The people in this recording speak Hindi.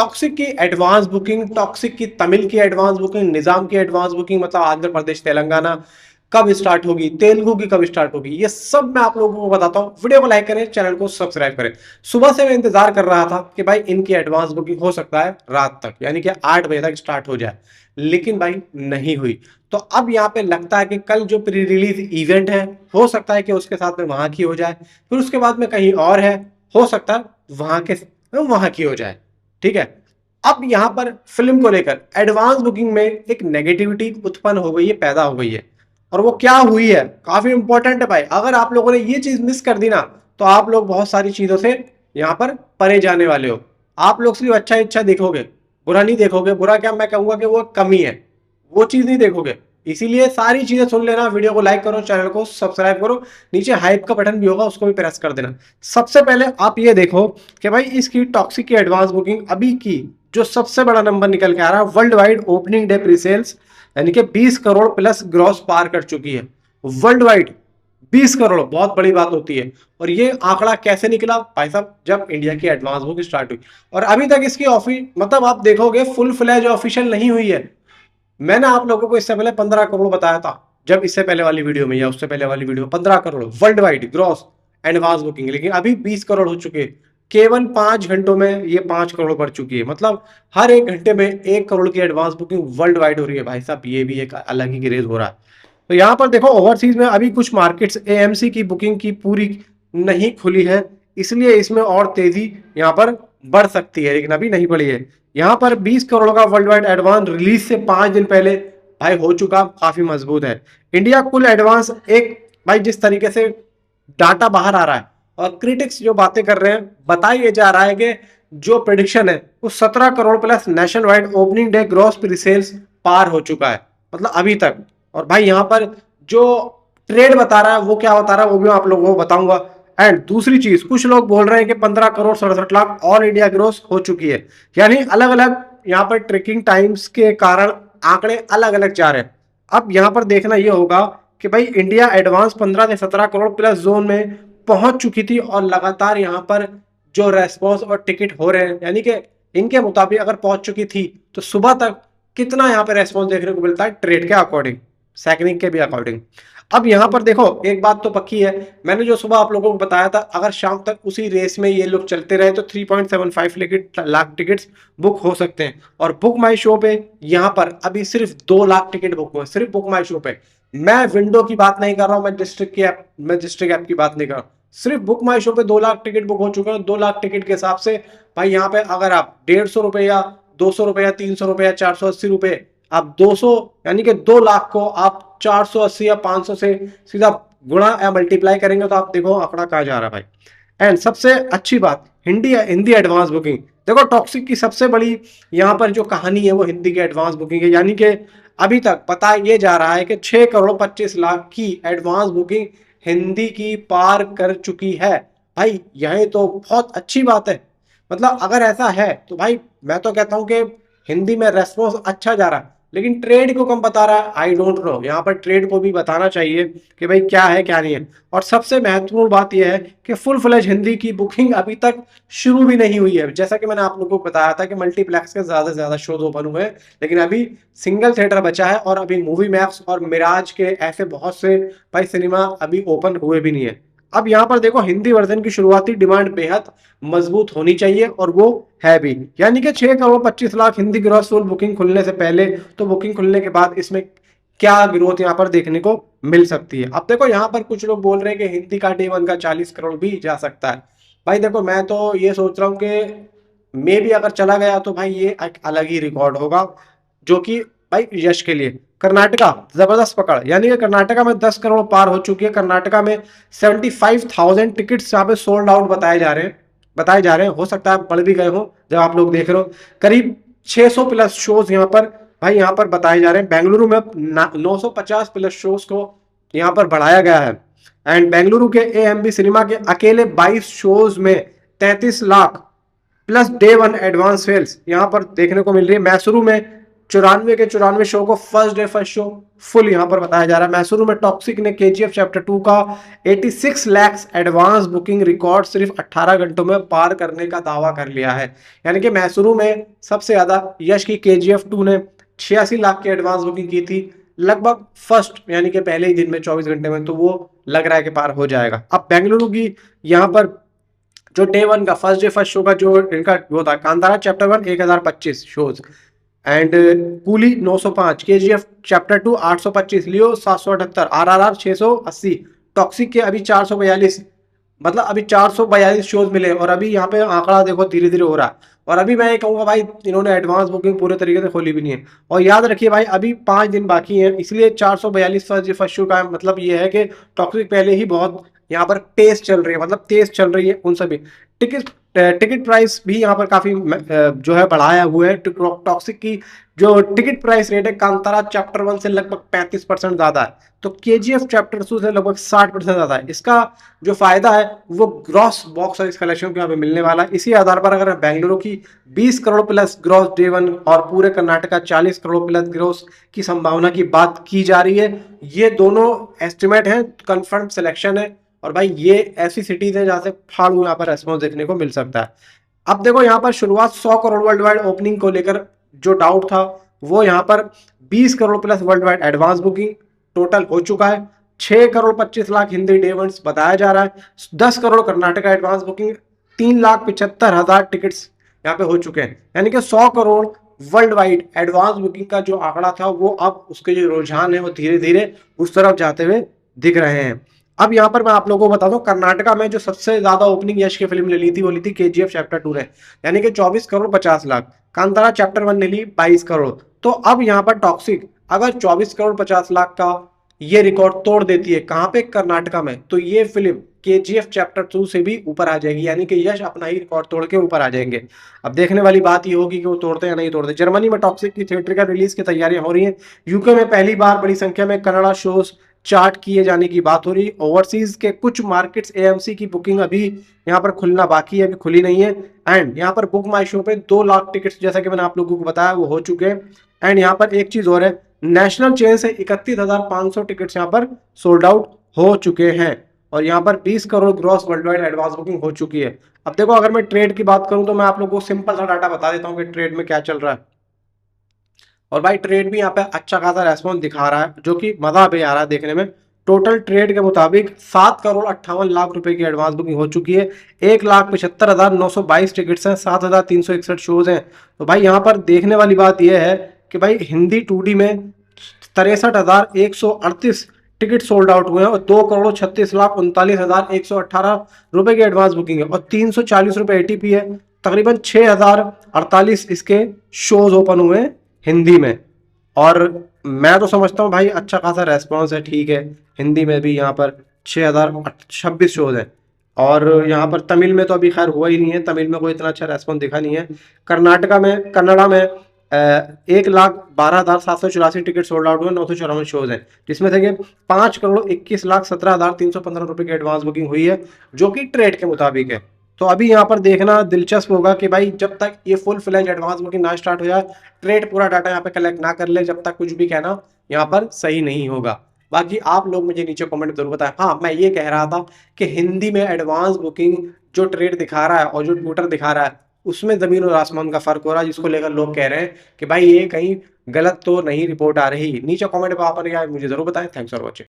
टॉक्सिक की एडवांस बुकिंग, टॉक्सिक की तमिल की एडवांस बुकिंग, निजाम की एडवांस बुकिंग मतलब आंध्र प्रदेश तेलंगाना कब स्टार्ट होगी, तेलुगु की कब स्टार्ट होगी, ये सब मैं आप लोगों को बताता हूं। वीडियो को लाइक करें, चैनल को सब्सक्राइब करें। सुबह से मैं इंतजार कर रहा था कि भाई इनकी एडवांस बुकिंग हो सकता है रात तक, यानी कि 8 बजे तक स्टार्ट हो जाए, लेकिन भाई नहीं हुई। तो अब यहाँ पे लगता है कि कल जो प्री रिलीज इवेंट है, हो सकता है कि उसके साथ में वहां की हो जाए, फिर उसके बाद में कहीं और है, हो सकता है वहां की हो जाए। ठीक है। अब यहां पर फिल्म को लेकर एडवांस बुकिंग में एक नेगेटिविटी उत्पन्न हो गई है, पैदा हो गई है। और वो क्या हुई है, काफी इंपॉर्टेंट है भाई। अगर आप लोगों ने ये चीज मिस कर दी ना, तो आप लोग बहुत सारी चीजों से यहां पर परे जाने वाले हो। आप लोग सिर्फ अच्छा इच्छा देखोगे, बुरा नहीं देखोगे। बुरा क्या, मैं कहूंगा कि वो कमी है, वो चीज नहीं देखोगे। इसीलिए सारी चीजें सुन लेना, वीडियो को लाइक करो, चैनल को सब्सक्राइब करो, नीचे हाइप का बटन भी होगा उसको भी प्रेस कर देना। सबसे पहले आप ये देखो कि भाई इसकी टॉक्सिक की एडवांस बुकिंग अभी की जो सबसे बड़ा नंबर निकल के आ रहा है, वर्ल्ड वाइड ओपनिंग डे प्रीसेल्स, यानी कि 20 करोड़ प्लस ग्रॉस पार कर चुकी है। वर्ल्ड वाइड 20 करोड़ बहुत बड़ी बात होती है। और ये आंकड़ा कैसे निकला भाई साहब, जब इंडिया की एडवांस बुकिंग स्टार्ट हुई। और अभी तक इसकी मतलब आप देखोगे फुल फ्लैज ऑफिशियल नहीं हुई है। मैंने आप लोगों को इससे पहले 15 करोड़ बताया था, जब इससे पहले वाली वीडियो में या उससे पहले वाली वीडियो में 15 crore world wide gross advance booking, लेकिन अभी 20 करोड़ हो चुके। केवल 5 घंटों में ये 5 करोड़ बढ़ चुकी है। मतलब हर एक घंटे में 1 करोड़ की एडवांस बुकिंग वर्ल्ड वाइड हो रही है भाई साहब। ये भी एक अलग ही क्रेज हो रहा है। तो यहाँ पर देखो ओवरसीज में अभी कुछ मार्केट्स एएमसी की बुकिंग की पूरी नहीं खुली है, इसलिए इसमें और तेजी यहाँ पर बढ़ सकती है, लेकिन अभी नहीं बढ़ी है। यहाँ पर 20 करोड़ का वर्ल्ड वाइड एडवांस रिलीज से 5 दिन पहले भाई हो चुका, काफी मजबूत है। इंडिया कुल एडवांस एक भाई जिस तरीके से डाटा बाहर आ रहा है और क्रिटिक्स जो बातें कर रहे हैं, बताया जा रहा है कि जो प्रेडिक्शन है वो 17 crore plus national wide opening day gross pre sales पार हो चुका है, मतलब अभी तक। और भाई यहाँ पर जो ट्रेड बता रहा है वो क्या बता रहा है वो भी मैं आप लोगों को बताऊंगा। एंड दूसरी चीज, कुछ लोग बोल रहे हैं कि 15 crore 67 lakh all India gross हो चुकी है, यानी अलग अलग यहाँ पर ट्रेकिंग टाइम्स के कारण आंकड़े अलग अलग जा रहे हैं। अब यहाँ पर देखना यह होगा कि भाई इंडिया एडवांस 15 से 17 करोड़ प्लस जोन में पहुंच चुकी थी, और लगातार यहाँ पर जो रेस्पॉन्स और टिकट हो रहे हैं, यानी कि इनके मुताबिक अगर पहुंच चुकी थी तो सुबह तक कितना यहाँ पे रेस्पॉन्स देखने को मिलता है ट्रेड के अकॉर्डिंग, सैकनिंग के भी अकॉर्डिंग। अब यहां पर देखो एक बात तो पक्की है, मैंने जो सुबह आप लोगों को बताया था, अगर शाम तक उसी रेस में ये लोग चलते रहे तो 3.75 लाख टिकट्स बुक हो सकते हैं। और बुक माई शो पे यहां पर अभी सिर्फ 2 लाख टिकट बुक हुए, सिर्फ बुक माई शो पे। मैं विंडो की बात नहीं कर रहा हूं, मैं डिस्ट्रिक्ट ऐप की बात नहीं कर रहा हूं, सिर्फ बुक माई शो पे 2 लाख टिकट बुक हो चुके हैं। 2 लाख टिकट के हिसाब से भाई यहाँ पे अगर आप 150 रुपए या 200 रुपए या 300 रुपए या 480 रुपए, आप 200 यानी कि 2 लाख को आप 480 या 500 से सीधा गुणा या मल्टीप्लाई करेंगे तो आप देखो आंकड़ा कहाँ जा रहा है भाई। एंड सबसे अच्छी बात, हिंदी एडवांस बुकिंग देखो, टॉक्सिक की सबसे बड़ी यहाँ पर जो कहानी है वो हिंदी की एडवांस बुकिंग है। यानी कि अभी तक पता ये जा रहा है कि 6 करोड़ 25 लाख की एडवांस बुकिंग हिंदी की पार कर चुकी है। भाई यही तो बहुत अच्छी बात है। मतलब अगर ऐसा है तो भाई मैं तो कहता हूं कि हिंदी में रेस्पॉन्स अच्छा जा रहा है, लेकिन ट्रेड को कम बता रहा है। आई डोंट नो, यहाँ पर ट्रेड को भी बताना चाहिए कि भाई क्या है क्या नहीं है। और सबसे महत्वपूर्ण बात यह है कि फुल फ्लेज हिंदी की बुकिंग अभी तक शुरू भी नहीं हुई है। जैसा कि मैंने आप लोगों को बताया था कि मल्टीप्लेक्स के ज्यादा से ज्यादा शोज ओपन हुए हैं, लेकिन अभी सिंगल थिएटर बचा है, और अभी मूवी मैक्स और मिराज के ऐसे बहुत से भाई सिनेमा अभी ओपन हुए भी नहीं है। अब यहाँ पर देखो हिंदी वर्जन की शुरुआती डिमांड बेहद मजबूत होनी चाहिए, और वो है भी। यानी कि 6 crore 25 lakh Hindi gross sole booking खुलने से पहले, तो बुकिंग खुलने के बाद इसमें क्या ग्रोथ यहाँ पर देखने को मिल सकती है। अब देखो यहाँ पर कुछ लोग बोल रहे हैं कि हिंदी का डे वन का 40 करोड़ भी जा सकता है। भाई देखो मैं तो ये सोच रहा हूँ कि मे भी अगर चला गया तो भाई ये एक अलग ही रिकॉर्ड होगा, जो कि भाई यश के लिए। कर्नाटका जबरदस्त पकड़, यानी कि कर्नाटका में 10 करोड़ पार हो चुकी है। कर्नाटका में 75,000 टिकट्स यहाँ पे सोल्ड आउट बताए जा रहे हैं। हो सकता है बढ़ भी गए हो जब आप लोग देख रहे हो। करीब 600 प्लस शोज यहाँ पर भाई यहाँ पर बताए जा रहे हैं। बेंगलुरु में 950 प्लस शोज को यहाँ पर बढ़ाया गया है। एंड बेंगलुरु के एएमबी सिनेमा के अकेले 22 शोज में 33 lakh plus day one advance sales यहाँ पर देखने को मिल रही है। मैसूरू में 94 के 94 शो को first day first show full यहाँ पर बताया जा रहा है। मैसूरू में टॉक्सिक ने केजीएफ चैप्टर 2 का 86 लाख एडवांस बुकिंग रिकॉर्ड सिर्फ 18 घंटों में पार करने का दावा कर लिया है। यानी कि मैसूरू में सबसे ज्यादा यश की केजीएफ 2 ने 86 लाख की एडवांस बुकिंग की थी लगभग फर्स्ट यानी कि पहले ही दिन में 24 घंटे में, तो वो लग रहा है कि पार हो जाएगा। अब बेंगलुरु की यहाँ पर जो डे 1 का फर्स्ट डे फर्स्ट शो का जो इनका वो था, Kantara chapter 1 1025 shows and coolie 905, KGF chapter 2 825, Leo 778, RRR 680, toxic के अभी 442, मतलब अभी 442 शोज मिले और अभी यहाँ पे आंकड़ा देखो धीरे धीरे हो रहा है। और अभी मैं ये कहूंगा भाई इन्होंने एडवांस बुकिंग पूरे तरीके से खोली भी नहीं है। और याद रखिए भाई अभी 5 दिन बाकी हैं, इसलिए 442 फर्स्ट शो का मतलब ये है कि टॉक्सिक पहले ही बहुत यहाँ पर पेस चल रही है, मतलब तेज चल रही है उन सभी। टिकट प्राइस भी यहाँ पर काफी जो है बढ़ाया हुआ है। टॉक्सिक की जो टिकट प्राइस रेट है कांतारा चैप्टर 1 से लगभग 35% ज्यादा है, तो केजीएफ चैप्टर 2 से लगभग 60% ज्यादा है। इसका जो फायदा है वो ग्रॉस बॉक्स ऑफिस कलेक्शन को यहाँ पे मिलने वाला है। इसी आधार पर अगर बेंगलुरु की 20 करोड़ प्लस ग्रॉस डे 1 और पूरे कर्नाटका 40 करोड़ प्लस ग्रॉस की संभावना की बात की जा रही है। ये दोनों एस्टिमेट है, कंफर्म सिलेक्शन है, और भाई ये ऐसी सिटीज है जहां से फाड़ू यहाँ पर रेस्पॉन्स देखने को मिल सकता है। अब देखो यहाँ पर शुरुआत 100 करोड़ वर्ल्ड वाइड ओपनिंग को लेकर जो डाउट था वो यहाँ पर 20 crore plus world wide advance booking total हो चुका है। 6 करोड़ 25 लाख हिंदी डे वंस बताया जा रहा है। 10 crore Karnataka advance booking, 3,75,000 tickets यहाँ पे हो चुके हैं। यानी कि 100 crore world wide advance booking का जो आंकड़ा था वो अब उसके जो रुझान है वो धीरे धीरे उस तरफ जाते हुए दिख रहे हैं। अब यहाँ पर मैं आप लोगों को बता दूं कर्नाटका में जो सबसे ज्यादा ओपनिंग यश की फिल्म ने ली थी वो ली थी केजीएफ चैप्टर 2 ने, यानी कि 24 करोड़ 50 लाख। कांतारा चैप्टर 1 ने ली 22 करोड़। तो अब यहाँ पर टॉक्सिक अगर 24 करोड़ 50 लाख का ये रिकॉर्ड तोड़ देती है कहां पे, कर्नाटका में, तो ये फिल्म केजीएफ चैप्टर 2 से भी ऊपर आ जाएगी, यानी कि यश अपना ही रिकॉर्ड तोड़ के ऊपर आ जाएंगे। अब देखने वाली बात ये होगी कि वो तोड़ते या नहीं तोड़ते। जर्मनी में टॉक्सिक की थिएट्रिकल रिलीज की तैयारियां हो रही हैं। यूके में पहली बार बड़ी संख्या में कन्नड़ा शोज चार्ट किए जाने की बात हो रही। ओवरसीज के कुछ मार्केट्स एएमसी की बुकिंग अभी यहाँ पर खुलना बाकी है, अभी खुली नहीं है। एंड यहाँ पर बुक माई शो पे 2 लाख टिकट्स जैसा कि मैंने आप लोगों को बताया वो हो चुके हैं। एंड यहाँ पर एक चीज और है, नेशनल चेन से 31,500 टिकट्स यहाँ पर सोल्ड आउट हो चुके हैं और यहाँ पर 20 crore gross world wide advance booking हो चुकी है। अब देखो अगर मैं ट्रेड की बात करूं तो मैं आप लोगों को सिंपल सा डाटा बता देता हूं कि ट्रेड में क्या चल रहा है। और भाई ट्रेड भी यहाँ पे अच्छा खासा रेस्पॉन्स दिखा रहा है जो कि मजा भी आ रहा है देखने में। टोटल ट्रेड के मुताबिक 7 करोड़ 58 लाख रुपए की एडवांस बुकिंग हो चुकी है। 1,75,922 टिकट्स हैं, 7,361 शोज हैं। तो भाई यहाँ पर देखने वाली बात यह है कि भाई हिंदी 2D में 63,138 टिकट सोल्ड आउट हुए हैं और 2 करोड़ 36,39,118 रुपए की एडवांस बुकिंग है और 340 रुपए एटीपी है। तकरीबन 6,048 इसके शोज ओपन हुए हैं हिंदी में। और मैं तो समझता हूँ भाई अच्छा खासा रेस्पॉन्स है, ठीक है। हिंदी में भी यहाँ पर 6,026 शोज हैं और यहाँ पर तमिल में तो अभी खैर हुआ ही नहीं है, तमिल में कोई इतना अच्छा रेस्पॉन्स दिखा नहीं है। कर्नाटका में कन्नड़ा में 1,12,784 टिकट सोल्ड आउट हुए, 954 शोज हैं, जिसमें से 5 करोड़ 21,17,315 रुपए की एडवांस बुकिंग हुई है जो कि ट्रेड के मुताबिक है। तो अभी यहाँ पर देखना दिलचस्प होगा कि भाई जब तक ये फुल फ्लैज एडवांस बुकिंग ना स्टार्ट हो जाए, ट्रेड पूरा डाटा यहाँ पे कलेक्ट ना कर ले, जब तक कुछ भी कहना यहाँ पर सही नहीं होगा। बाकी आप लोग मुझे नीचे कमेंट जरूर बताएं। हाँ मैं ये कह रहा था कि हिंदी में एडवांस बुकिंग जो ट्रेड दिखा रहा है और जो ट्विटर दिखा रहा है उसमें जमीन और आसमान का फर्क हो रहा है, जिसको लेकर लोग कह रहे हैं कि भाई ये कहीं गलत तो नहीं रिपोर्ट आ रही। नीचे कमेंट पर आप मुझे जरूर बताएं। Thanks for watching.